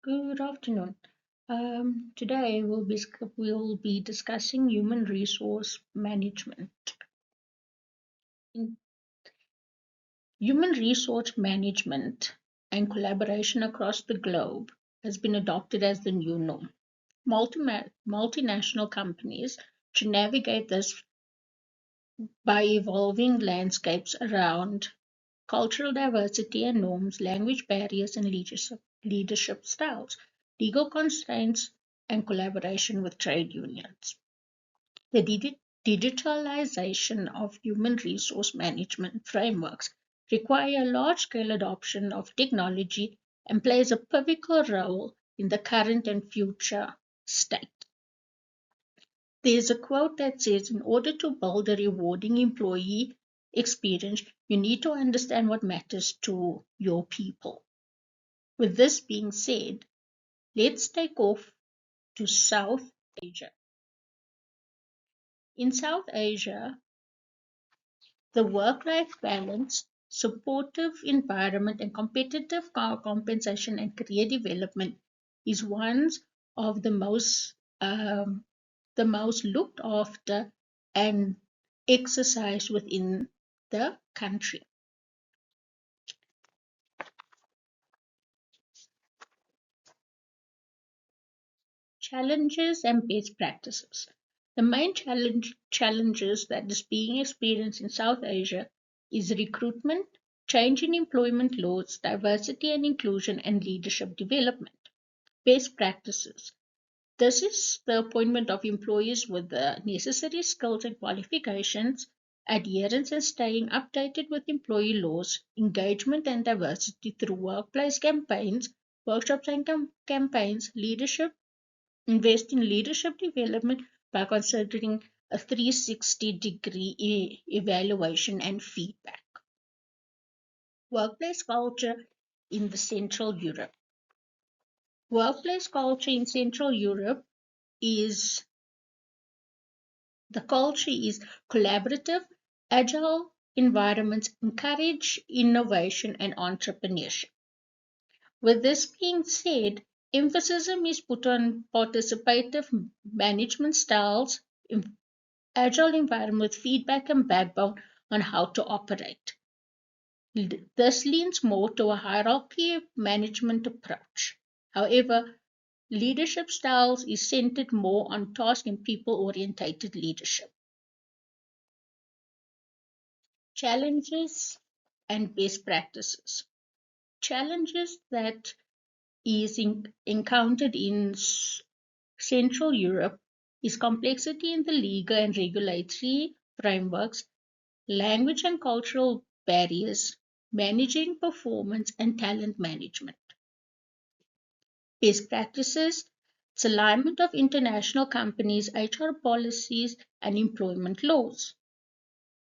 Good afternoon. Today we'll be discussing human resource management. In human resource management and collaboration across the globe has been adopted as the new norm. Multinational companies should navigate this by evolving landscapes around cultural diversity and norms, language barriers and leadership styles, legal constraints, and collaboration with trade unions. The digitalization of human resource management frameworks require a large-scale adoption of technology and plays a pivotal role in the current and future state. There's a quote that says, in order to build a rewarding employee experience, you need to understand what matters to your people. With this being said, let's take off to South Asia. In South Asia, the work-life balance, supportive environment, and competitive compensation and career development is one of the most looked after and exercised within the country. Challenges and best practices. The main challenges that is being experienced in South Asia is recruitment, change in employment laws, diversity and inclusion, and leadership development. Best practices. This is the appointment of employees with the necessary skills and qualifications, adherence and staying updated with employee laws, engagement and diversity through workplace campaigns, workshops and campaigns, leadership, invest in leadership development by considering a 360-degree evaluation and feedback. Workplace culture in the Central Europe. Workplace culture in Central Europe is the culture is collaborative, agile environments encourage innovation and entrepreneurship. With this being said, emphasis is put on participative management styles, agile environment with feedback and backbone on how to operate. This leans more to a hierarchy management approach. However, leadership styles is centered more on task and people-oriented leadership. Challenges and best practices. Challenges that is encountered in Central Europe is complexity in the legal and regulatory frameworks, language and cultural barriers, managing performance and talent management. Best practices, it's alignment of international companies' HR policies and employment laws.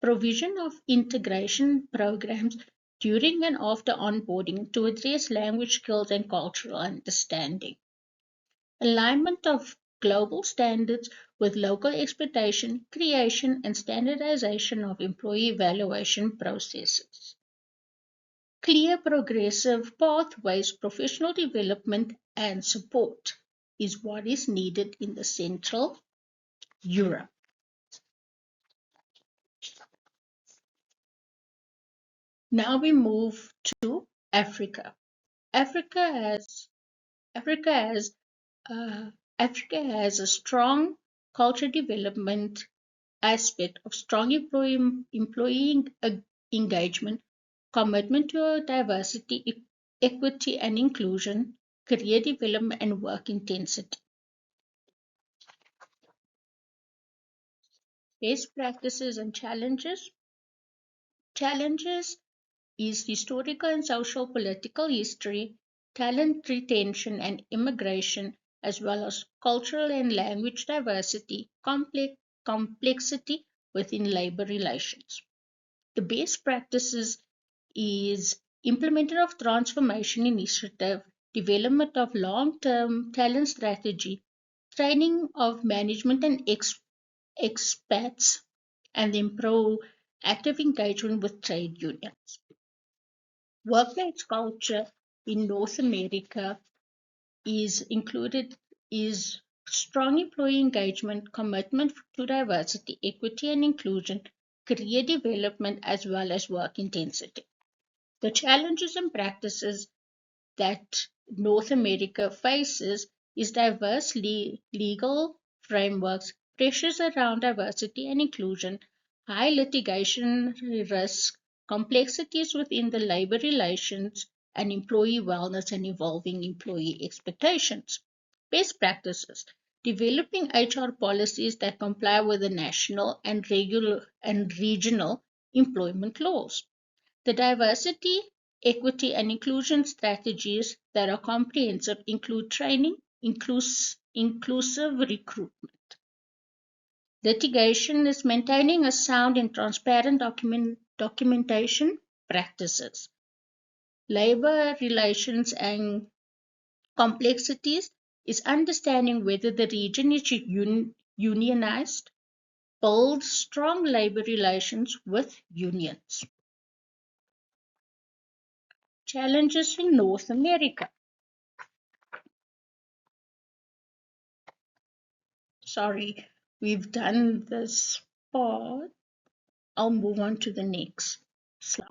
Provision of integration programs during and after onboarding to address language skills and cultural understanding. Alignment of global standards with local expectation, creation and standardization of employee evaluation processes. Clear progressive pathways, professional development and support is what is needed in the Central Europe. Now we move to Africa. Africa has Africa has Africa has a strong culture development aspect of strong employee engagement, commitment to diversity, equity and inclusion, career development and work intensity. Best practices and challenges. Challenges is historical and social political history, talent retention and immigration, as well as cultural and language diversity, complexity within labor relations. The best practices is implementation of transformation initiative, development of long-term talent strategy, training of management and expats, and improve active engagement with trade unions. Workplace culture in North America is included is strong employee engagement, commitment to diversity, equity and inclusion, career development, as well as work intensity. The challenges and practices that North America faces is diverse legal frameworks, pressures around diversity and inclusion, high litigation risk, complexities within the labor relations and employee wellness, and evolving employee expectations. Best practices: developing HR policies that comply with the national and regular and regional employment laws. The diversity, equity, and inclusion strategies that are comprehensive include training, inclusive recruitment. Litigation is maintaining a sound and transparent documentation practices. Labor relations and complexities is understanding whether the region is unionized, build strong labor relations with unions. Challenges in North America. Sorry, we've done this part. I'll move on to the next slide.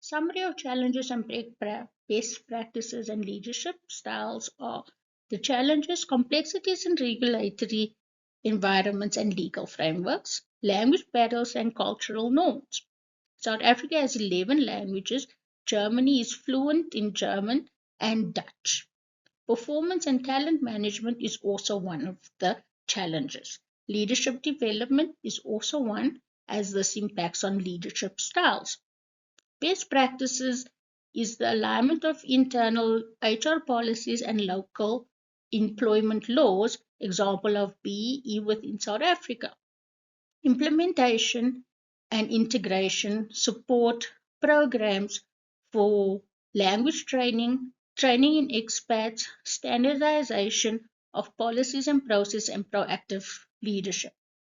Summary of challenges and best practices and leadership styles are the challenges, complexities in regulatory environments and legal frameworks, language barriers and cultural norms. South Africa has 11 languages. Germany is fluent in German and Dutch. Performance and talent management is also one of the challenges. Leadership development is also one, as this impacts on leadership styles. Best practices is the alignment of internal HR policies and local employment laws, example of BEE within South Africa. Implementation and integration support programs for language training, training in expats, standardization of policies and process, and proactive leadership.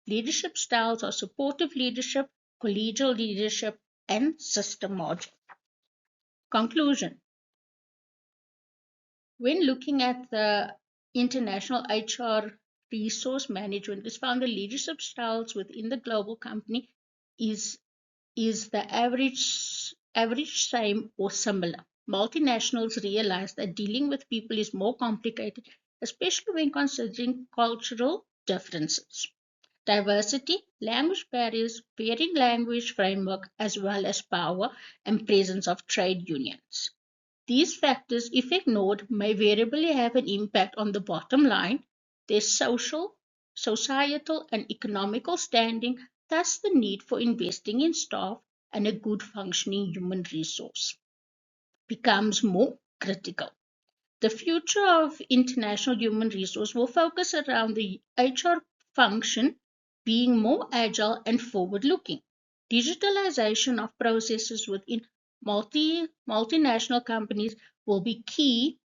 Leadership styles are supportive leadership, collegial leadership, and systematic. Conclusion. When looking at the international HR resource management, it's found the leadership styles within the global company is the average same or similar. Multinationals realize that dealing with people is more complicated, especially when considering cultural differences. Diversity, language barriers, varying language framework, as well as power and presence of trade unions. These factors, if ignored, may variably have an impact on the bottom line, their social, societal, and economical standing, thus the need for investing in staff and a good functioning human resource becomes more critical. The future of international human resource will focus around the HR function being more agile and forward-looking. Digitalization of processes within multinational companies will be key,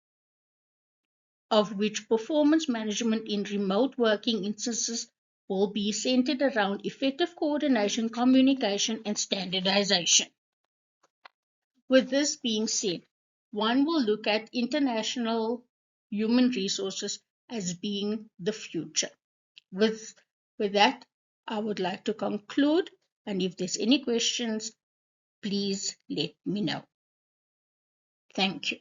of which performance management in remote working instances will be centered around effective coordination, communication, and standardization. With this being said, one will look at international human resources as being the future. With that, I would like to conclude, and if there's any questions, please let me know. Thank you.